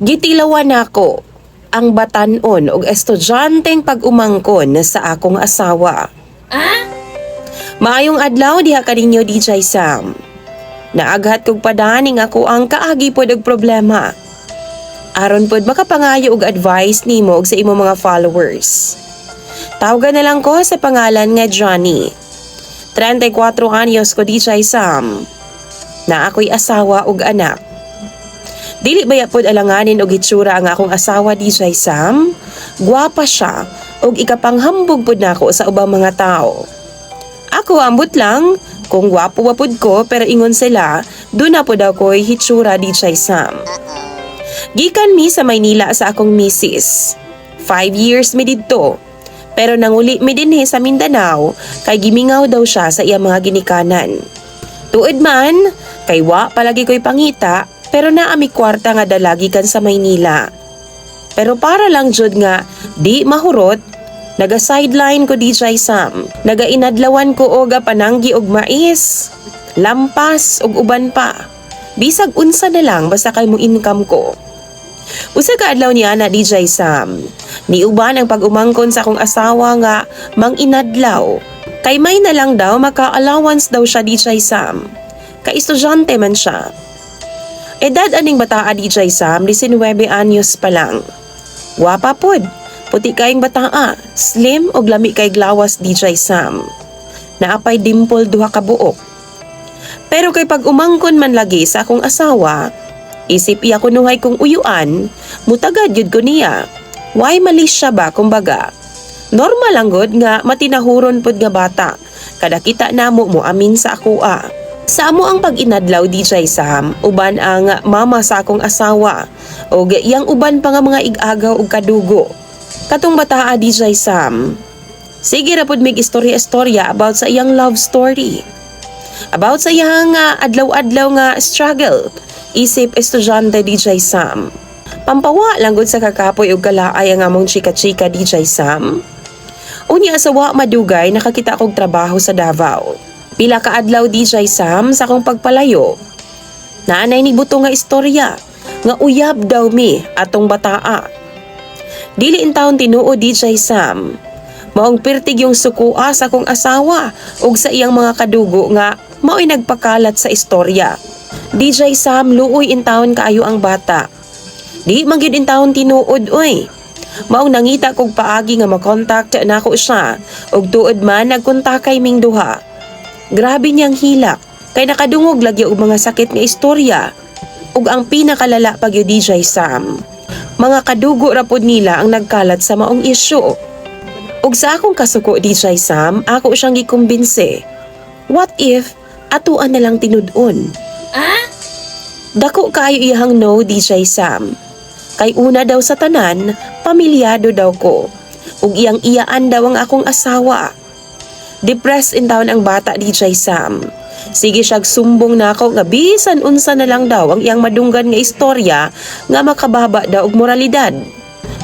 Gitilawan nako ang batan-on og estudyanteng pag-umangkon sa akong asawa. Maayong adlaw diha kaninyo DJ Sam. Naaghat kog padaning ako ang kaagi pod og problema. Aron pod makapangayo og advice nimo og sa imong mga followers. Tawagan na lang ko sa pangalan nga Johnny. 34 anyos ko DJ Sam. Na ako'y asawa ug anak. Dili baya pod alanganin og itsura ang akong asawa DJ Sam. Gwapa siya ug ikapanghambog pod nako sa ubang mga tao. Ako ambot lang kung gwapo wapod ko pero ingon sila doon na po daw ko'y hitsura DJ Sam. Gikan mi sa Maynila sa akong misis. 5 years mi didto. Pero nanguli mi dinhi sa Mindanao kay gimingaw daw siya sa iyang mga ginikanan. Tuod man, kay wa palagi ko'y pangita pero naami kwarta nga dalagi kan sa Maynila. Pero para lang jud nga di mahurot, naga-sideline ko DJ Sam. Naga-inadlawan ko og pananggi og mais, lampas og uban pa. Bisag unsa na lang basta kay mo income ko. Usa ka adlaw niya na DJ Sam. Niuban ang pag-umangkon sa akong asawa nga mang-inadlaw. Kay may na lang daw maka-allowance daw siya DJ Sam. Kay estudyante man siya. Edad aning bataa DJ Sam, 19 anyos pa lang. Wapa pod, puti kayong bataa, slim og lami kay glawas DJ Sam. Naapay dimple duha ka buok. Pero kay pag umangkon man lagi sa akong asawa, isip iya kunuhay kong uyuan, mutagad yun ko niya. Why mali siya ba kumbaga? Normal lang god nga matinahuron pod nga bata. Kada kita namo mo amin sa akoa. Sa amo ang pag-inadlaw DJ Sam, uban ang mama sa akong asawa. O iyang uban pa nga mga igagaw og kadugo. Katong bataa DJ Sam. Sige ra pod mig istorya-istorya about sa iyang love story. About sa iyang adlaw-adlaw nga struggle. Isip estudyante DJ Sam. Pampawa lang gud sa kakapoy og kalaay ang among chika-chika DJ Sam. Unya sa wa madugay nakakita kog trabaho sa Davao. Pila ka adlaw DJ Sam sa akong pagpalayo. Naanay ni buto nga istorya nga uyab daw mi atong bataa. Dili in taon tinuod DJ Sam. Maong pirtig yung sukua sa akong asawa ug sa iyang mga kadugo nga mao'y nagpakalat sa istorya. DJ Sam, luoy in taon kaayo ang bata. Di man gyud in taon tinuod oy. Maong nangita kog paagi nga makontak nako siya ug tuod man nagkontakay ming duha. Grabe niyang hilak kay nakadungog lagi og mga sakit nga istorya ug ang pinakalala pa gyud DJ Sam. Mga kadugo ra pod nila ang nagkalat sa maong isyu. Ug sa akong kasuko DJ Sam, ako siyang gikumbinse. What if atuan na lang tinud-on? Dako kaayo iyang no DJ Sam. Kay una daw sa tanan, pamilyado daw ko. Ug iyang iyaan daw ang akong asawa. Depressed in taon ang bata DJ Sam. Sige siyag sumbong nako nga bisan unsa na lang daw ang iyang madunggan nga istorya nga makababa daw og moralidad.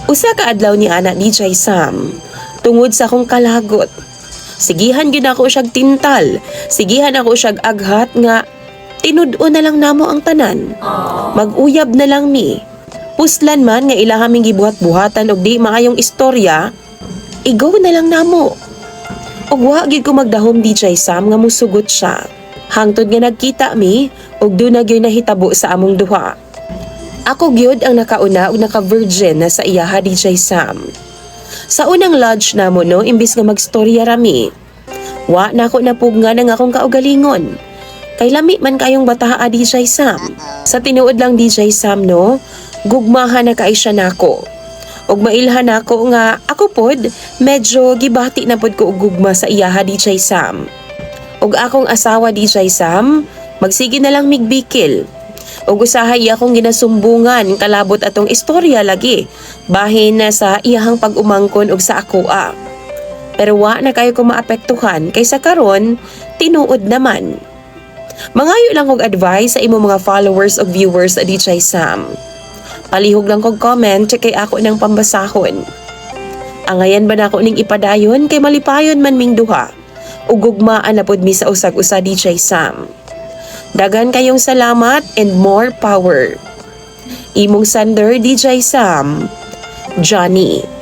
Usa ka adlaw ni ana DJ Sam. Tungod sa akong kalagot. Sigihan gyud ako siyag tintal. Sigihan ako siyag aghat nga tinud-on na lang namo ang tanan. Mag-uyab na lang mi. Puslan man nga ilahaming gibuhat-buhatan og di maayong istorya, igo na lang namo. Og wa gyud ko magdahom DJ Sam nga musugot siya. Hangtod nga nagkita mi og doon na gyud nahitabo sa among duha. Ako gyud ang nakauna ug naka-virgin na sa iyaha DJ Sam. Sa unang lodge namo no, imbis nga magstorya rami. Wa na ako napugngan ang akong kaugalingon. Kay lami man kayong bataa DJ Sam. Sa tinuod lang DJ Sam no, gugmahan na kay siya nako. Og mailhan nako nga ako pod medyo gibati na pod ko og gugma sa iyaha DJ Sam. Og akong asawa DJ Sam, magsige na lang migbikil. Og usahay akong ginasumbungan kalabot atong istorya lagi. Bahin na sa iyahang pag-umangkon og sa akoa. Pero wa na kayo ko maapektuhan kaysa karon tinuod naman. Mangayo lang kog advice sa imo mga followers o viewers sa DJ Sam. Palihog lang kog comment kay ako ng pambasahon. Angayan ba nako ning ipadayon kay malipayon man ming duha. Ug gugmaan na pod mi sa usag-usa DJ Sam. Dagan kayong salamat and more power. Imong sender DJ Sam, Johnny.